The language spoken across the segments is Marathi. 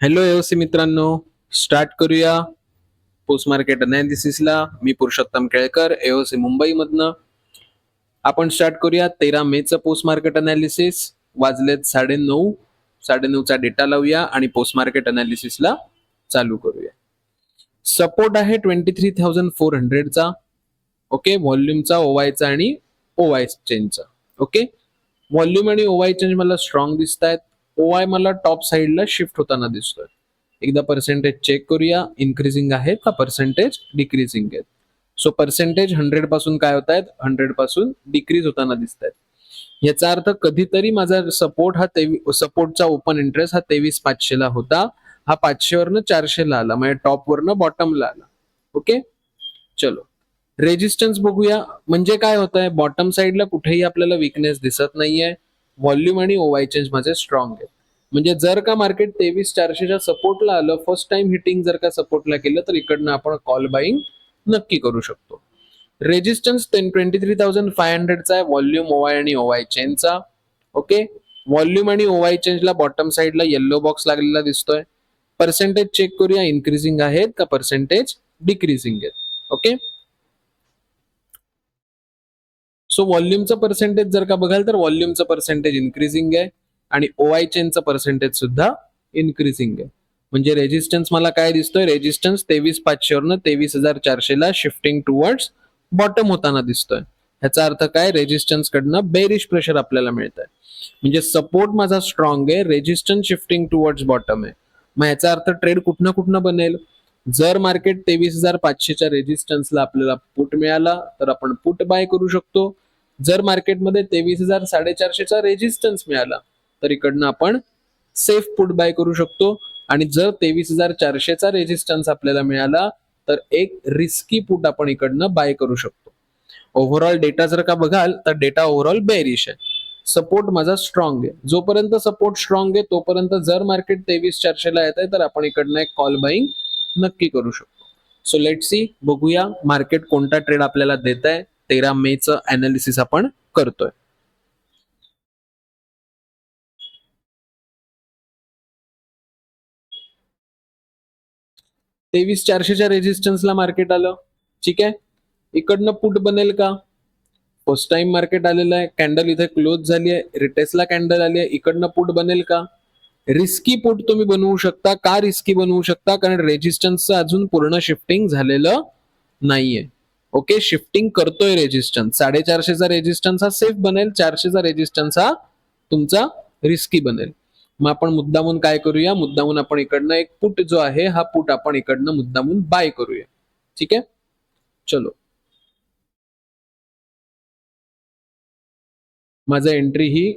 हॅलो एओसी मित्रांनो, स्टार्ट करूया पोस्ट मार्केट अनालिसिसला. मी पुरुषोत्तम केळकर, एओसी मुंबईमधनं. आपण स्टार्ट करूया 13 मेचं पोस्ट मार्केट अनालिसिस. वाजलेत 9:30. 9:30चा डेटा लावूया आणि पोस्ट मार्केट अनालिसिसला चालू करूया. सपोर्ट आहे 23,400चा. ओके, व्हॉल्यूमचा, ओवायचा आणि ओवाय चेंजचा. ओके, व्हॉल्यूम आणि ओवाय चेंज मला स्ट्रॉंग दिसत आहेत. ओवाय मला टॉप साइडला शिफ्ट होताना दिसतोय. एकदा पर्सेंटेज चेक करूया, इन्क्रीजिंग आहे का पर्सेंटेज डिक्रीजिंग आहेत. सो पर्सेंटेज 100 पासून काय होत आहेत, 100 पासून डिक्रीज होताना दिसत आहेत. याचा अर्थ कधीतरी माझा सपोर्ट हा सपोर्टचा ओपन इंटरेस्ट हा 23,500 ला होता. हा 500 वरनं 400 ला आला, म्हणजे टॉप वरनं बॉटमला आला. ओके, चलो रेजिस्टन्स बघूया. म्हणजे काय होत आहे, बॉटम साइडला कुठेही आपल्याला विकनेस दिसत नाहीये. व्हॉल्यूम आणि ओवाय चेंज माझे स्ट्रॉंग आहेत. म्हणजे जर का मार्केट 23,400च्या सपोर्टला आलं, फर्स्ट टाइम हिटिंग जर का सपोर्टला केलं, तर इकडनं आपण कॉल बाईंग नक्की करू शकतो. रेजिस्टन्स 23,500चा आहे, व्हॉल्यूम, ओवाय आणि ओवाय चेंजचा. ओके, व्हॉल्यूम आणि ओवाय चेंजला बॉटम साइडला येल्लो बॉक्स लागलेला दिसतोय. पर्सेंटेज चेक करूया, इन्क्रीजिंग आहेत का पर्सेंटेज डिक्रीजिंग आहेत. ओके, सो व्हॉल्यूमचं पर्सेंटेज जर का बघाल तर व्हॉल्यूमचं पर्सेंटेज इन्क्रीजिंग आहे आणि ओआय चेनचं पर्सेंटेज सुद्धा इन्क्रीजिंग आहे. म्हणजे रेजिस्टन्स मला काय दिसतोय, रेजिस्टन्स 23,500 वरनं 23,400 ला शिफ्टिंग टुवर्ड्स बॉटम होताना दिसतोय. ह्याचा अर्थ काय, रेजिस्टन्स कडनं बेरिश प्रेशर आपल्याला मिळत आहे. म्हणजे सपोर्ट माझा स्ट्रॉंग आहे, रेजिस्टन्स शिफ्टिंग टुवर्ड्स बॉटम आहे. मग ह्याचा अर्थ ट्रेड कुठनं कुठनं बनेल. जर मार्केट 23,500च्या रेजिस्टन्सला आपल्याला पुट मिळाला तर आपण पुट बाय करू शकतो. जर मार्केटमध्ये 23,450चा रेजिस्टन्स मिळाला तर इकडनं आपण सेफ पुट बाय करू शकतो. आणि जर 23,400चा रेजिस्टन्स आपल्याला मिळाला तर एक रिस्की पुट आपण इकडनं बाय करू शकतो. ओव्हरऑल डेटा जर का बघाल तर डेटा ओव्हरऑल बेरिश आहे. सपोर्ट माझा स्ट्रॉंग आहे. जोपर्यंत सपोर्ट स्ट्रॉंग आहे तोपर्यंत जर मार्केट 23,400ला येत आहे तर आपण इकडनं एक कॉल बाईंग नक्की करू शकतो. सो लेट सी, बघूया मार्केट कोणता ट्रेड आपल्याला देत आहे. 13 मेचं अनालिसिस आपण करतोय. तेवीस चारशेच्या रेजिस्टन्सला मार्केट आलं. ठीक आहे, इकडनं पुट बनेल का. फर्स्ट टाइम मार्केट आलेलं आहे, कॅन्डल इथे क्लोज झाली आहे, रिटेसला कॅन्डल आली आहे, इकडनं पुट बनेल का. रिस्की पुट तुम्ही बनवू शकता. का रिस्की बनवू शकता, कारण रेजिस्टन्सचं अजून पूर्ण शिफ्टिंग झालेलं नाहीये. ओके, शिफ्टिंग करतोय रेजिस्टन्स. 450चा रेजिस्टन्स हा सेफ बनेल, 400चा रेजिस्टन्स हा तुमचा रिस्की बनेल. मग आपण मुद्दामून काय करूया, मुद्दामून आपण इकडनं एक पुट जो आहे हा पुट आपण इकडनं मुद्दामून बाय करूया. ठीक आहे, चलो. माझा एंट्री ही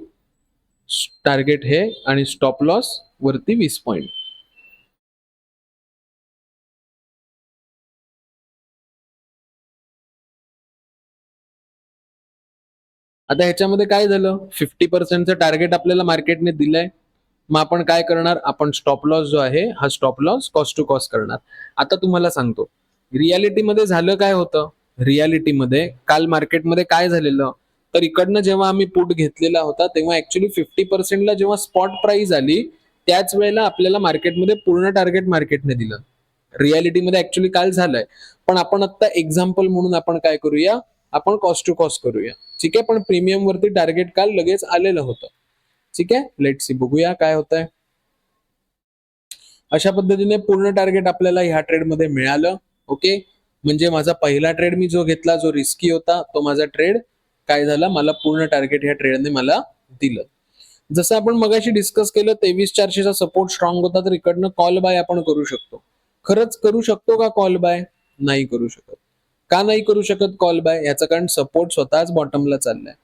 टार्गेट हे आणि स्टॉप लॉस वरती 20 पॉइंट. आता ह्याच्यामध्ये काय झालं, 50%चं टार्गेट आपल्याला मार्केटने दिलंय. मग आपण काय करणार, आपण स्टॉप लॉस जो आहे हा stop loss cost to cost करणार. आता तुम्हाला सांगतो रियालिटीमध्ये झालं काय होतं. रियालिटीमध्ये काल मार्केटमध्ये काय झालेलं, तर इकडनं जेव्हा आम्ही पुट घेतलेला होता तेव्हा ऍक्च्युली 50%ला जेव्हा स्पॉट प्राइस आली त्याच वेळेला आपल्याला मार्केटमध्ये पूर्ण टार्गेट मार्केटने दिलं. रियालिटीमध्ये ऍक्च्युली काल झालंय, पण आपण आता एक्झाम्पल म्हणून आपण काय करूया, आपण कॉस्ट टू कॉस्ट करूया. ठीक आहे, पण प्रीमियम वरती टार्गेट काल लगेच आलेलं होतं. ठीक आहे, लेट सी, बघूया काय होत आहे. अशा पद्धतीने पूर्ण टार्गेट आपल्याला ह्या ट्रेडमध्ये मिळालं. ओके, म्हणजे माझा पहिला ट्रेड मी जो घेतला जो रिस्की होता तो माझा ट्रेड काय झाला, मला पूर्ण टार्गेट ह्या ट्रेडने मला दिलं. जसं आपण मगाशी डिस्कस केलं 23,400चा सपोर्ट स्ट्रॉंग होता तर इकडनं कॉल बाय आपण करू शकतो. खरंच करू शकतो का कॉल बाय, नाही करू शकत. का नाही करू शकत कॉल बाय, याचं कारण सपोर्ट स्वतःच बॉटमला चाललाय.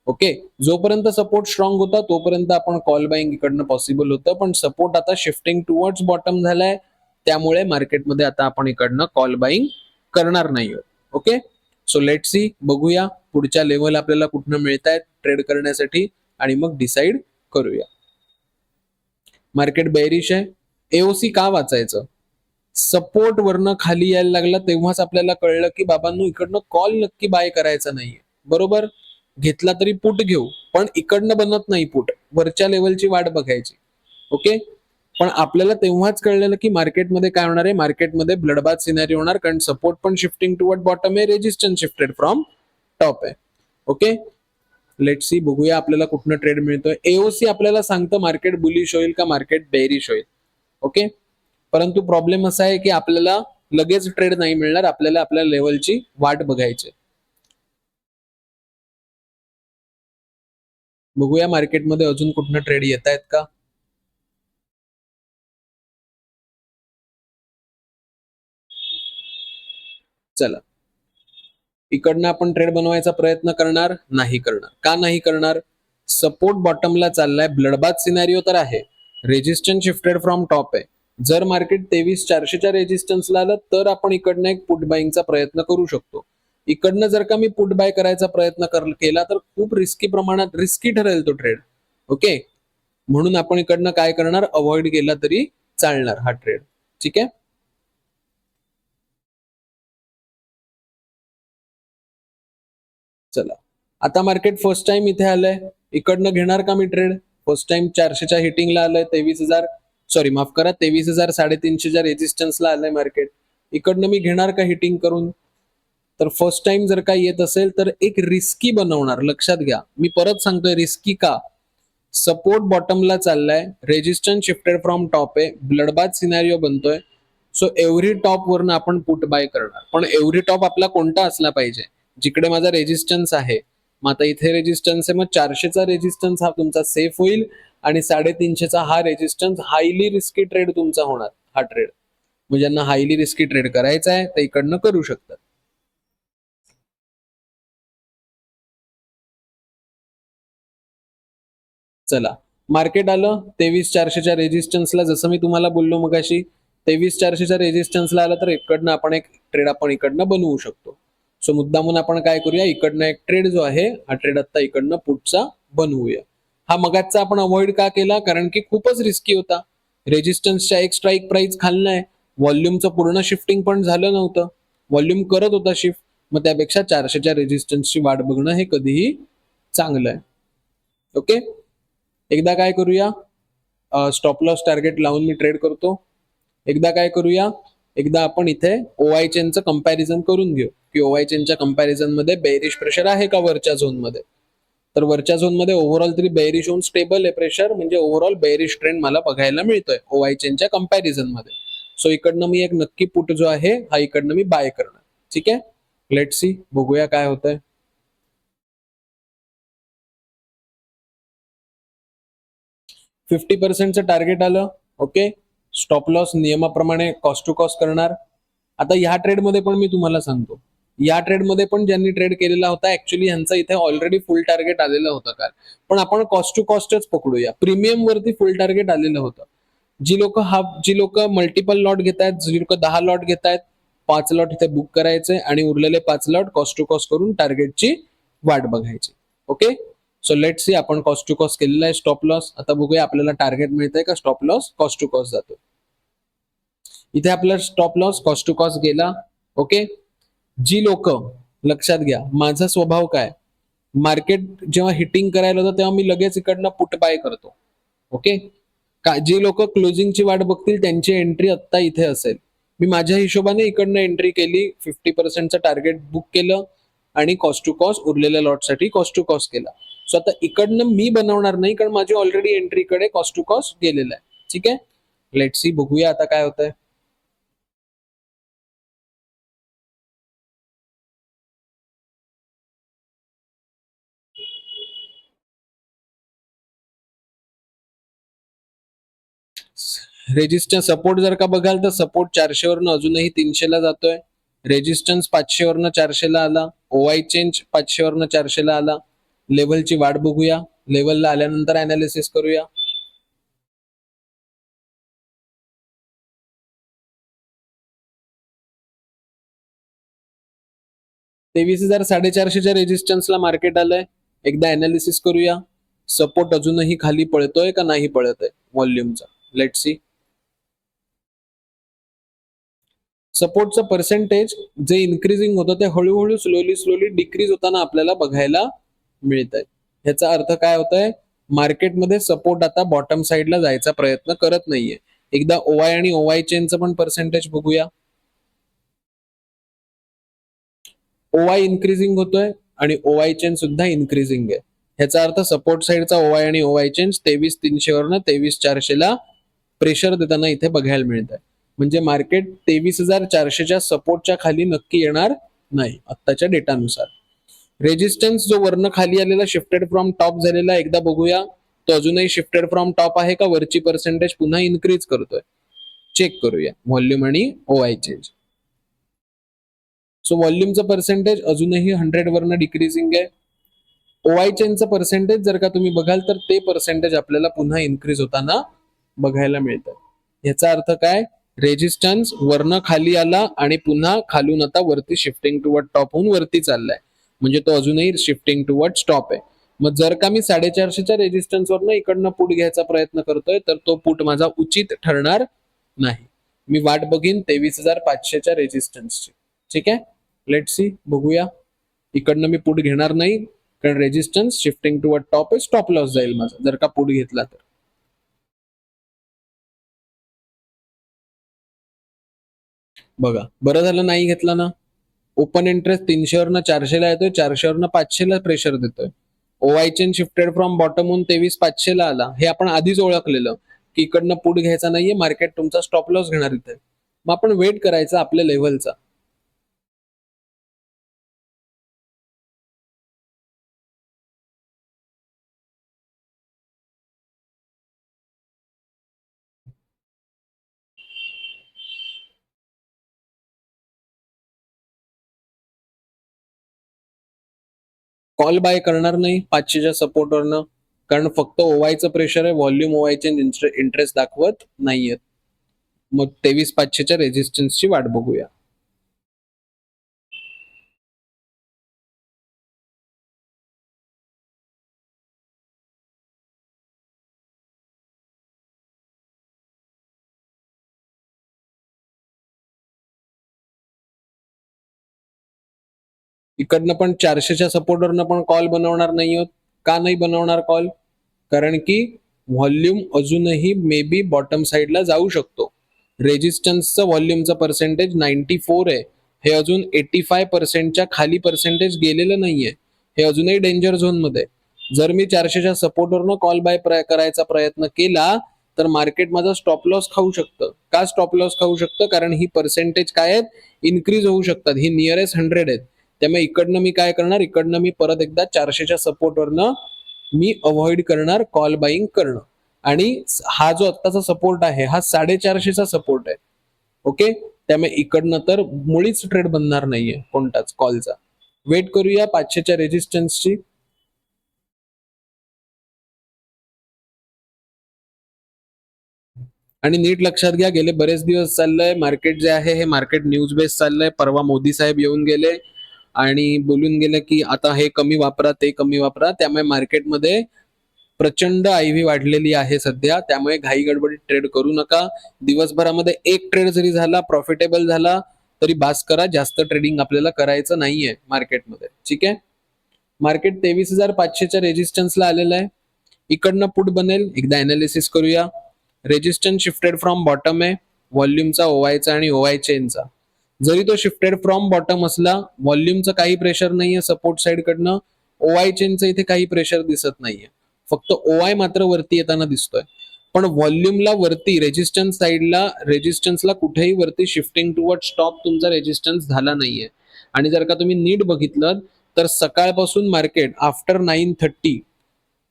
ओके, जोपर्यंत सपोर्ट स्ट्रॉंग होता तोपर्यंत आपण कॉल बाईंग इकडनं पॉसिबल होतं, पण सपोर्ट आता शिफ्टिंग टुवर्ड्स बॉटम झालाय त्यामुळे मार्केटमध्ये आता आपण इकडनं कॉल बाईंग करणार नाही. ओके, सो लेट सी, बघूया पुढच्या लेवल आपल्याला कुठनं मिळत आहेत ट्रेड करण्यासाठी आणि मग डिसाईड करूया. मार्केट बेरिश आहे. एओसी का वाचायचं, सपोर्ट वरनं खाली यायला लागला तेव्हाच आपल्याला कळलं की बाबांनो इकडनं कॉल नक्की बाय करायचा नाहीये. बरोबर, घेतला तरी पुट घेऊ पण इकडनं बनत नाही पुट, वरच्या लेवलची वाट बघायची. ओके, पण आपल्याला तेव्हाच कळलेलं की मार्केटमध्ये काय होणार आहे, मार्केटमध्ये ब्लडबाथ सिनारी होणार, कारण सपोर्ट पण शिफ्टिंग टुवर्ड बॉटम आहे, रेजिस्टन्स शिफ्टेड फ्रॉम टॉप आहे. ओके, लेट सी, बघूया आपल्याला कुठनं ट्रेड मिळतोय. एओसी आपल्याला सांगतं मार्केट बुलिश होईल का मार्केट बेरिश होईल. ओके, परंतु प्रॉब्लेम असा आहे की आपल्याला लगेच ट्रेड नाही मिळणार, आपल्याला आपल्या लेवलची वाट बघायची. बघूया मार्केटमध्ये अजून कुठनं ट्रेड येत आहेत का. चला, इकडनं आपण ट्रेड बनवायचा प्रयत्न करणार नाही करणार. का नाही करणार, सपोर्ट बॉटमला चाललाय, ब्लडबाथ सिनारिओ तर आहे, रेजिस्टन्स शिफ्टेड फ्रॉम टॉप आहे. जर मार्केट 23,400च्या रेजिस्टन्सला आलं तर आपण इकडनं एक पुट बाईंगचा प्रयत्न करू शकतो. इकडनं जर का मी पुट बाय करायचा प्रयत्न केला तर खूप रिस्की प्रमाणात रिस्की ठरेल तो ट्रेड. ओके, म्हणून आपण इकडनं काय करणार, अवॉइड केला तरी चालणार हा ट्रेड. ठीक आहे, चला, आता मार्केट फर्स्ट टाइम इथे आलंय, इकडनं घेणार का मी ट्रेड. फर्स्ट टाइम 400च्या हिटिंगला आलंय, 23,000 सॉरी माफ करा 23,350च्या रेजिस्टन्सला आलंय मार्केट. इकडनं मी घेणार का हिटिंग करून. तर फर्स्ट टाइम जर का येत असेल तर एक रिस्की बनवणार, लक्षात घ्या. मी परत सांगतोय रिस्की का, सपोर्ट बॉटमला चाललाय, रेजिस्टन्स शिफ्टेड फ्रॉम टॉप आहे, ब्लडबाथ सिनारिओ बनतोय. सो एव्हरी टॉप वरनं आपण पुट बाय करणार, पण एव्हरी टॉप आपला कोणता असला पाहिजे, जिकडे माझा रेजिस्टन्स आहे. मग आता इथे रेजिस्टन्स आहे, मग 400चा रेजिस्टन्स हा तुमचा सेफ होईल आणि 350चा हा रेजिस्टन्स हायली रिस्की ट्रेड तुमचा होणार. हा ट्रेड म्हणजे ज्यांना हायली रिस्की ट्रेड करायचा आहे ते इकडनं करू शकतात. चला, मार्केट आलं 23,400च्या रेजिस्टन्सला, जसं मी तुम्हाला बोललो मगाशी 23,400च्या रेजिस्टन्सला आलं तर इकडनं आपण एक ट्रेड आपण इकडनं बनवू शकतो. सो मुद्दामून आपण काय करूया, इकडनं एक ट्रेड जो आहे हा ट्रेड आता इकडनं पुटचा बनवूया. हा मगाचा आपण अवॉइड का केला, कारण की खूपच रिस्की होता. रेजिस्टन्सच्या एक स्ट्राईक प्राइस खाल्लं आहे, व्हॉल्यूमचं पूर्ण शिफ्टिंग पण झालं नव्हतं, व्हॉल्यूम करत होता शिफ्ट. मग त्यापेक्षा 400च्या रेजिस्टन्सची वाट बघणं हे कधीही चांगलं आहे. ओके, एकदा काय करूया, स्टॉप लॉस टार्गेट लावून मी ट्रेड करतो. एकदा काय करूया, एकदा आपण इथे ओआय चेनचं कंपॅरिझन करून घेऊ की ओआय चेनच्या कंपॅरिझन मध्ये बेरिश प्रेशर आहे का वरच्या झोन मध्ये. तर वरच्या झोन मध्ये ओव्हरऑल तरी बेरिश होऊन स्टेबल आहे प्रेशर, म्हणजे ओव्हरऑल बेरिश ट्रेंड मला बघायला मिळतोय ओआय चेनच्या कंपॅरिझन मध्ये. सो इकडनं मी एक नक्की पुट जो आहे हा इकडनं मी बाय करणार. ठीक आहे, लेट सी, बघूया काय होतंय. 50%चं टार्गेट आलं. ओके, स्टॉप लॉस नियमाप्रमाणे कॉस्ट टू कॉस्ट करणार. आता या ट्रेडमध्ये पण मी तुम्हाला सांगतो, या ट्रेडमध्ये पण ज्यांनी ट्रेड केलेला होता ऍक्च्युली ह्यांचं इथे ऑलरेडी फुल टार्गेट आलेलं होतं काल. पण आपण कॉस्ट टू कॉस्टच पकडूया, प्रीमियम वरती फुल टार्गेट आलेलं होतं. जी लोक मल्टिपल लॉट घेत आहेत, जी लोक 10 लॉट घेत आहेत, 5 लॉट इथे बुक करायचे आणि उरलेले 5 लॉट कॉस्ट टू कॉस्ट करून टार्गेटची वाट बघायची. ओके, सो लेट सी, आपण कॉस्ट टू कॉस्ट केलेला आहे स्टॉप लॉस. आता बघूया आपल्याला टार्गेट मिळतंय का stop loss cost to cost जातो. इथे आपला stop loss cost to cost गेला. ओके, जी लोक, लक्षात घ्या माझा स्वभाव काय, मार्केट जेव्हा हिटिंग करायला होतं तेव्हा मी लगेच इकडनं पुट बाय करतो. ओके, जी लोक क्लोजिंगची वाट बघतील त्यांची एंट्री आत्ता इथे असेल. मी माझ्या हिशोबाने इकडनं एंट्री केली, 50%चं टार्गेट बुक केलं आणि कॉस्ट टू कॉस्ट उरलेल्या लॉटसाठी कॉस्ट टू कॉस्ट केला. सो आता इकडनं मी बनवणार नाही, कारण माझी ऑलरेडी एंट्रीकडे कॉस्ट टू कॉस्ट गेलेला आहे. ठीक आहे, लेट सी, बघूया आता काय होतंय. रेजिस्टन्स सपोर्ट जर का बघाल तर सपोर्ट 400 वरनं अजूनही 300ला जातोय, रेजिस्टन्स 500 वरनं 400ला आला, ओआय चेंज 500 वरनं 400ला आला. लेवलची वाट बघूया, लेवलला आल्यानंतर अनालिसिस करूया. 23,450च्या रेजिस्टन्सला मार्केट आलंय. एकदा अनालिसिस करूया, सपोर्ट अजूनही खाली पळतोय का नाही पळत आहे व्हॉल्यूमचा. लेट सी, सपोर्टचं पर्सेंटेज जे इन्क्रीजिंग होतं ते हळूहळू स्लोली डिक्रीज होताना आपल्याला बघायला मिळत आहे. ह्याचा अर्थ काय होतंय, मार्केटमध्ये सपोर्ट आता बॉटम साईडला जायचा प्रयत्न करत नाहीये. एकदा ओवाय आणि ओवाय चेनचं पण पर्सेंटेज बघूया. ओवाय इन्क्रीजिंग होतोय आणि ओवाय चेन सुद्धा इन्क्रीजिंग आहे. ह्याचा अर्थ सपोर्ट साईडचा ओवाय आणि ओवाय चेन 23,300 वरनं 23,400 ला प्रेशर देताना इथे बघायला मिळत आहे. म्हणजे मार्केट 23,400च्या सपोर्टच्या खाली नक्की येणार नाही आत्ताच्या डेटानुसार. रेजिस्टन्स जो वरनं खाली आलेला शिफ्टेड फ्रॉम टॉप झालेला एकदा बघूया. तो अजूनही शिफ्टेड फ्रॉम टॉप आहे का वरची पर्सेंटेज पुन्हा इन्क्रीज करतोय चेक करूया. व्हॉल्यूम आणि ओआय चेंज. सो व्हॉल्यूमचं पर्सेंटेज अजूनही 100 वरनं डिक्रीजिंग आहे. ओआय चेनचं पर्सेंटेज जर का तुम्ही बघाल तर ते पर्सेंटेज आपल्याला पुन्हा इन्क्रीज होताना बघायला मिळतं. याचा अर्थ काय? रेजिस्टन्स वरनं खाली आला आणि पुन्हा खालून आता वरती शिफ्टिंग टुवर्ड टॉप होऊन वरती चाललाय. म्हणजे तो अजूनही शिफ्टिंग टुवर्ड स्टॉप आहे. मग जर का मी 450च्या रेजिस्टन्स वरनं इकडनं पुट घ्यायचा प्रयत्न करतोय तर तो पुट माझा उचित ठरणार नाही. मी वाट बघीन 23,500च्या रेजिस्टन्सची. ठीक आहे, लेट सी, बघूया. इकडनं मी पुट घेणार नाही कारण रेजिस्टन्स शिफ्टिंग टुवर्ड टॉप आहे, स्टॉप लॉस जाईल माझा जर का पुट घेतला तर. बघा, बरं झालं नाही घेतला ना. ओपन इंटरेस्ट 300 वरनं 400 ला येतोय, 400 वरनं 500 ला प्रेशर देतोय. ओवाय चेन शिफ्टेड फ्रॉम बॉटम होऊन 23,500 ला आला. हे आपण आधीच ओळखलेलं की इकडनं पुट घ्यायचा नाहीये, मार्केट तुमचा स्टॉप लॉस घेणार इथे. मग आपण वेट करायचा आपल्या लेव्हलचा. कॉल बाय करणार नाही 500च्या सपोर्टवरनं, कारण फक्त ओवायचं प्रेशर आहे, व्हॉल्यूम ओवायचे इंटरेस्ट दाखवत नाहीयेत. मग 23,500च्या रेजिस्टन्सची वाट बघूया. इकडनं पण 400च्या सपोर्टवरनं पण कॉल बनवणार नाही आहोत. का नाही बनवणार कॉल? कारण की व्हॉल्यूम अजूनही मे बी बॉटम साईडला जाऊ शकतो. रेजिस्टन्सचं व्हॉल्यूमचं पर्सेंटेज 94 आहे. हे अजून 85% खाली पर्सेंटेज गेलेलं नाहीये. हे अजूनही डेंजर झोन मध्ये. जर मी 400च्या सपोर्टवरनं कॉल बाय करायचा प्रयत्न केला तर मार्केट माझा स्टॉप लॉस खाऊ शकतं. का स्टॉप लॉस खाऊ शकतं? कारण ही पर्सेंटेज काय आहेत, इन्क्रीज होऊ शकतात. ही नियरेस्ट 100 आहेत. त्यामुळे इकडनं मी काय करणार, इकडनं मी परत एकदा 400च्या सपोर्टवरनं मी अवॉइड करणार कॉल बाईंग करणं. आणि हा जो आत्ताचा सपोर्ट आहे हा 450चा सपोर्ट आहे. ओके, त्यामुळे इकडनं तर मुळीच ट्रेड बनणार नाहीये कोणताच कॉलचा. वेट करूया 500च्या रेजिस्टन्सची. आणि नीट लक्षात घ्या, गेले बरेच दिवस चाललंय मार्केट जे आहे हे मार्केट न्यूज बेस चाललंय. परवा मोदी साहेब येऊन गेले आणि बोलून गेले की आता हे कमी वापरा, ते कमी वापरा. त्यामुळे मार्केटमध्ये प्रचंड आयव्ही वाढलेली आहे सध्या. त्यामुळे घाई गडबडीत ट्रेड करू नका. दिवसभरामध्ये एक ट्रेड जरी झाला, प्रॉफिटेबल झाला तरी बास करा. जास्त ट्रेडिंग आपल्याला करायचं नाहीये मार्केटमध्ये. ठीक आहे, मार्केट 23,500च्या रेजिस्टन्सला आलेलं आहे. इकडनं पुट बनेल, एकदा अनालिसिस करूया. रेजिस्टन्स शिफ्टेड फ्रॉम बॉटम आहे, व्हॉल्यूमचा ओवायचा आणि ओवाय चेनचा. जरी तो शिफ्टेड फ्रॉम बॉटम असला, व्हॉल्यूमचं काही प्रेशर नाहीये सपोर्ट साइड कडनं, ओवाय चेनचं इथे काही प्रेशर दिसत नाहीये. फक्त ओआय मात्र वरती येताना दिसतोय. पण व्हॉल्यूमला वरती रेजिस्टन्स साइडला, रेजिस्टन्सला कुठेही वरती शिफ्टिंग टुवर्ड स्टॉप तुमचा रेजिस्टन्स झाला नाहीये. आणि जर का तुम्ही नीट बघितलं तर सकाळपासून मार्केट आफ्टर 9:30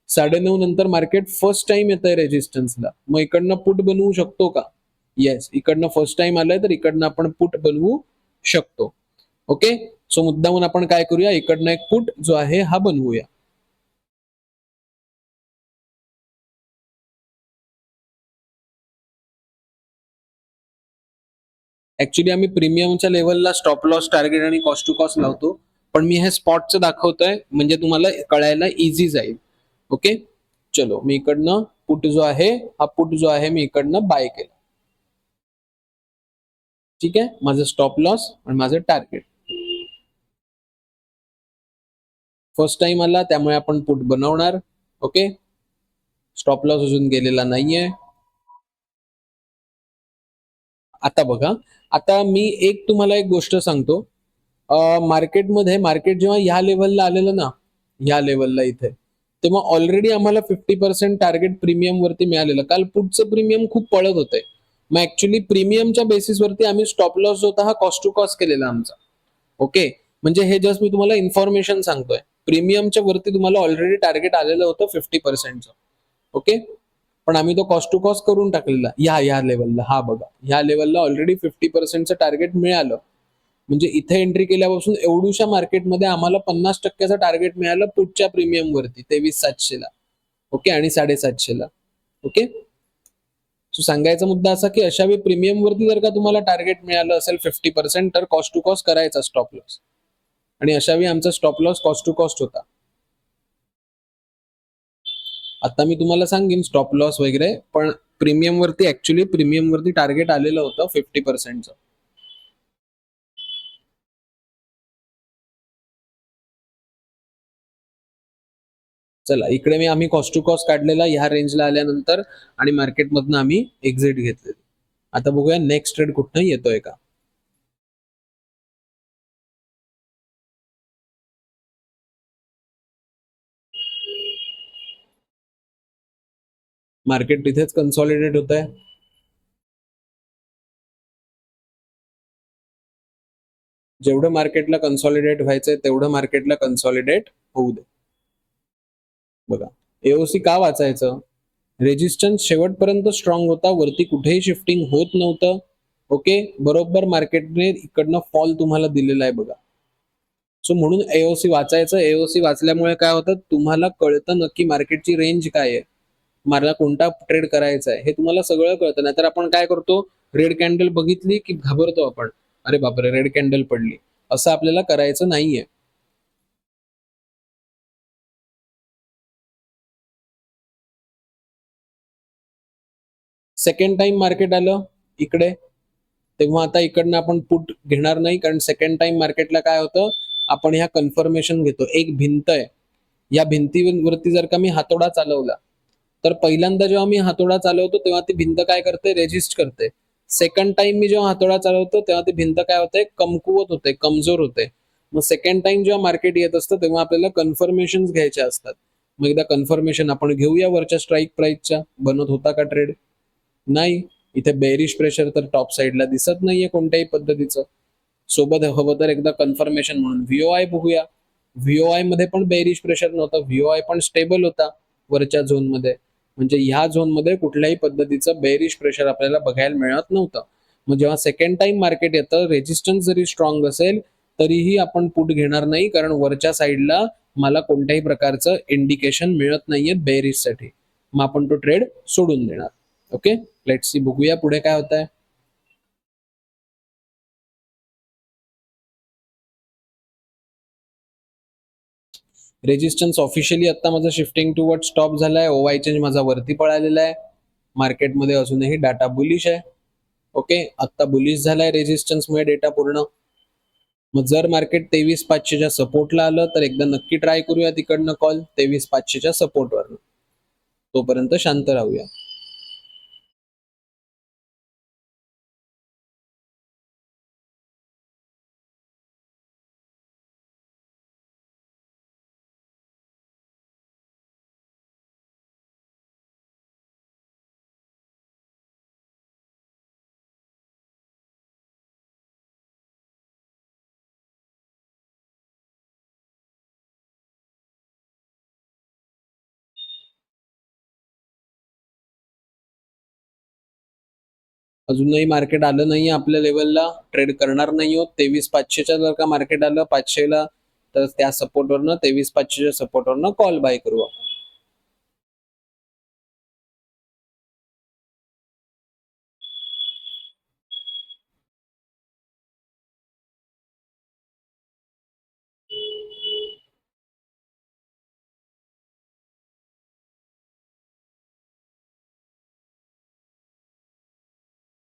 9:30 नंतर मार्केट फर्स्ट टाइम येत आहे रेजिस्टन्सला. मग इकडनं पुट बनवू शकतो का? येस, इकडनं फर्स्ट टाइम आलाय तर इकडनं आपण पुट बनवू शकतो. ओके, सो मुद्दामून आपण काय करूया, इकडनं एक पुट जो आहे हा बनवूया. ऍक्च्युली आम्ही प्रीमियमच्या लेवलला स्टॉप लॉस टार्गेट आणि कॉस्ट टू कॉस्ट लावतो. पण मी हे स्पॉटचं दाखवतोय म्हणजे तुम्हाला कळायला इझी जाईल. ओके, चलो मी इकडनं पुट जो आहे हा पुट जो आहे मी इकडनं बाय केला. ठीक आहे, माझं स्टॉप लॉस आणि माझं टार्गेट. फर्स्ट टाइम आला त्यामुळे आपण पुट बनवणार. ओके, स्टॉप लॉस अजून गेलेला नाहीये. आता बघा, आता मी एक तुम्हाला एक गोष्ट सांगतो. मार्केटमध्ये मार्केट जेव्हा ह्या लेव्हलला आलेलं ना, ह्या लेव्हलला इथे, तेव्हा ऑलरेडी आम्हाला 50% टार्गेट प्रीमियम वरती मिळालेलं. काल पुटचं प्रीमियम खूप पळत होते. मग ऍक्च्युली प्रीमियमच्या बेसिसवरती आम्ही स्टॉप लॉस जो होता हा कॉस्ट टू कॉस्ट केलेला आमचा. ओके, म्हणजे हे जस्ट मी तुम्हाला इन्फॉर्मेशन सांगतोय. प्रीमियमच्या वरती तुम्हाला ऑलरेडी टार्गेट आलेलं होतं 50%चं. ओके, पण आम्ही तो कॉस्ट टू कॉस्ट करून टाकलेला ह्या लेवलला. हा बघा, ह्या लेवलला ऑलरेडी 50%चं टार्गेट मिळालं. म्हणजे इथे एंट्री केल्यापासून एवढूशा मार्केटमध्ये आम्हाला 50%चं टार्गेट मिळालं पुढच्या प्रीमियम वरती 23,700ला. ओके, आणि 750ला. ओके, सो सांगायचा मुद्दा असा की अशा वेळी प्रीमियम वरती जर का तुम्हाला टार्गेट मिळालं असेल 50% तर कॉस्ट टू कॉस्ट करायचा स्टॉप लॉस. आणि अशा वेळी आमचा stop loss cost to cost होता. आता मी तुम्हाला सांगेन स्टॉप लॉस वगैरे, पण प्रीमियम वरती ऍक्च्युली प्रीमियम वरती टार्गेट आलेलं होतं 50%चं. चला, इकडे मी आम्ही कॉस्ट टू कॉस्ट काढलेला ह्या रेंजला आल्यानंतर आणि मार्केटमधनं आम्ही एक्झिट घेतलेली. आता बघूया नेक्स्ट ट्रेड कुठनं येतोय का. मार्केट तिथेच कन्सॉलिडेट होत आहे. जेवढं मार्केटला कन्सॉलिडेट व्हायचंय तेवढं मार्केटला कन्सॉलिडेट होऊ दे. बघा, एओसी का वाचायचं? रेजिस्टन्स शेवटपर्यंत स्ट्रॉंग होता, वरती कुठेही शिफ्टिंग होत नव्हतं. ओके, बरोबर मार्केटने इकडनं फॉल तुम्हाला दिलेला आहे बघा. सो म्हणून एओसी वाचायचं. एओसी वाचल्यामुळे काय होतं, तुम्हाला कळतं नक्की मार्केटची रेंज काय आहे, मला कोणता ट्रेड करायचा आहे हे तुम्हाला सगळं कळतं. नाहीतर आपण काय करतो, रेड कॅन्डल बघितली की घाबरतो आपण, अरे बापरे रेड कॅन्डल पडली. असं आपल्याला करायचं नाहीये. सेकंड टाइम मार्केट आलं इकडे, तेव्हा आता इकडनं आपण पुट घेणार नाही, कारण सेकंड टाइम मार्केटला काय होतं, आपण ह्या कन्फर्मेशन घेतो. एक भिंत आहे, या भिंतीवरती जर का मी हातोडा चालवला, तर पहिल्यांदा जेव्हा मी हातोडा चालवतो तेव्हा ती भिंत काय करते, रेजिस्ट करते. सेकंड टाइम मी जेव्हा हातोडा चालवतो तेव्हा ती भिंत काय होते, कमकुवत होते, कमजोर होते. मग सेकंड टाइम जेव्हा मार्केट येत असतं तेव्हा आपल्याला कन्फर्मेशन घ्यायच्या असतात. मग एकदा कन्फर्मेशन आपण घेऊया वरच्या स्ट्राईक प्राइसच्या. बनत होता का ट्रेड? नाही. इथे बेरिश प्रेशर तर टॉप साईडला दिसत नाहीये कोणत्याही पद्धतीचं. सोबत हवं तर एकदा कन्फर्मेशन म्हणून व्हीओआय बघूया. व्हीओआय मध्ये पण बेरिश प्रेशर नव्हतं, व्हीओआय पण स्टेबल होता वरच्या झोनमध्ये. म्हणजे ह्या झोनमध्ये कुठल्याही पद्धतीचं बेरिश प्रेशर आपल्याला बघायला मिळत नव्हतं. मग जेव्हा सेकंड टाइम मार्केट येतं, रेजिस्टन्स जरी स्ट्रॉंग असेल तरीही आपण पुट घेणार नाही, कारण वरच्या साईडला मला कोणत्याही प्रकारचं इंडिकेशन मिळत नाहीये बेरिशसाठी. मग आपण तो ट्रेड सोडून देणार. ओके, लेट्स सी, बघूया पुढे काय होत आहे. रेजिस्टन्स ऑफिशियली आता माझं शिफ्टिंग टुवर्ड स्टॉप झालाय. ओवाय चेंज माझा वरती पळालेला आहे. मार्केटमध्ये अजूनही डाटा बुलिश आहे. ओके, आता बुलिश झालाय रेजिस्टन्समुळे डेटा पूर्ण. मग जर मार्केट 23,500च्या सपोर्टला आलं तर एकदा नक्की ट्राय करूया तिकडनं कॉल 23,500च्या सपोर्टवर. तोपर्यंत शांत राहूया. अजूनही मार्केट आलं नाही आपल्या लेवलला, ट्रेड करणार नाही आहोत. 23,500च्या जर का मार्केट आलं 500ला, तर त्या सपोर्टवरनं 23,500च्या सपोर्टवरनं कॉल बाय करू आपण.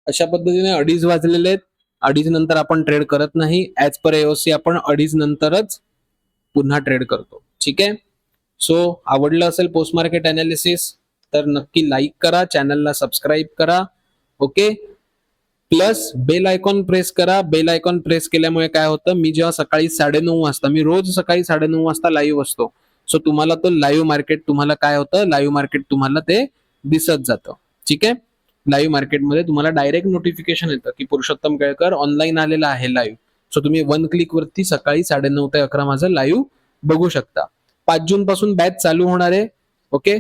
अशा पद्धतीने 2:30 वाजलेले आहेत. 2:30 नंतर आपण ट्रेड करत नाही. ऍज पर एओसी आपण 2:30 नंतरच पुन्हा ट्रेड करतो. ठीक आहे. सो आवडलं असेल पोस्ट मार्केट अनालिसिस तर नक्की लाईक करा, चॅनलला सबस्क्राईब करा. Okay, plus bell icon press करा. बेल आयकॉन प्रेस केल्यामुळे काय होतं, मी जेव्हा सकाळी 9:30 वाजता, मी रोज सकाळी 9:30 वाजता लाईव्ह असतो. सो तुम्हाला तो लाईव्ह मार्केट, तुम्हाला काय होतं, लाईव्ह मार्केट तुम्हाला ते दिसत जातं. ठीक आहे. लाईव्ह मार्केटमध्ये तुम्हाला डायरेक्ट नोटिफिकेशन येतं की पुरुषोत्तम केळकर ऑनलाईन आलेला आहे लाईव्ह. सो तुम्ही 1 क्लिक वरती सकाळी 9:30 ते 11 माझं लाईव्ह बघू शकता. 5 जून पासून बॅच चालू होणार आहे. ओके.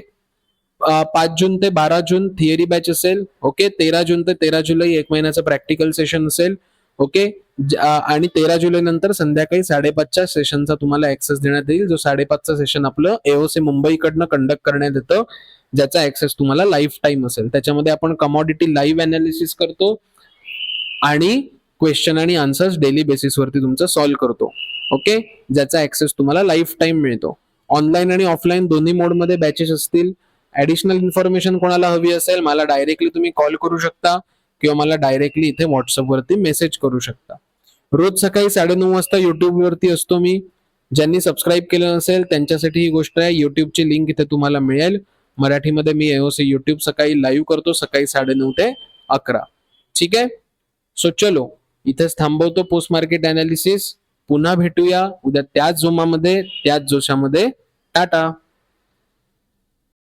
5 जून ते 12 जून थिअरी बॅच असेल. ओके. 13 जून ते 13 जुलै 1 महिन्याचं प्रॅक्टिकल सेशन असेल. ओके. आणि 13 जुलै नंतर संध्याकाळी 5:30च्या सेशनचा तुम्हाला ऍक्सेस देण्यात येईल, जो 5:30चा सेशन आपलं एओसी मुंबईकडनं कंडक्ट करण्यात येतं, ज्याचा ऍक्सेस तुम्हाला लाईफ टाईम असेल. त्याच्यामध्ये आपण कमॉडिटी लाईव्ह अनालिसिस करतो आणि क्वेश्चन आणि आन्सर्स डेली बेसिसवरती तुमचं सॉल्व्ह करतो. ओके. ज्याचा ऍक्सेस तुम्हाला लाईफ टाईम मिळतो. ऑनलाईन आणि ऑफलाईन दोन्ही मोडमध्ये बॅचेस असतील. ऍडिशनल इन्फॉर्मेशन कोणाला हवी असेल, मला डायरेक्टली तुम्ही कॉल करू शकता किंवा मला डायरेक्टली इथे व्हॉट्सअपवरती मेसेज करू शकता. रोज सकाळी 9:30 वाजता युट्यूबवरती असतो मी. ज्यांनी सबस्क्राईब केलं नसेल त्यांच्यासाठी ही गोष्ट आहे, युट्यूबची लिंक इथे तुम्हाला मिळेल. मराठीमध्ये मी एओसी युट्यूब सकाळी लाईव्ह करतो, सकाळी 9:30 ते 11. ठीक आहे. सो चलो, इथेच थांबवतो पोस्ट मार्केट अनालिसिस. पुन्हा भेटूया उद्या त्याच जोमामध्ये, त्याच जोशामध्ये. टाटा.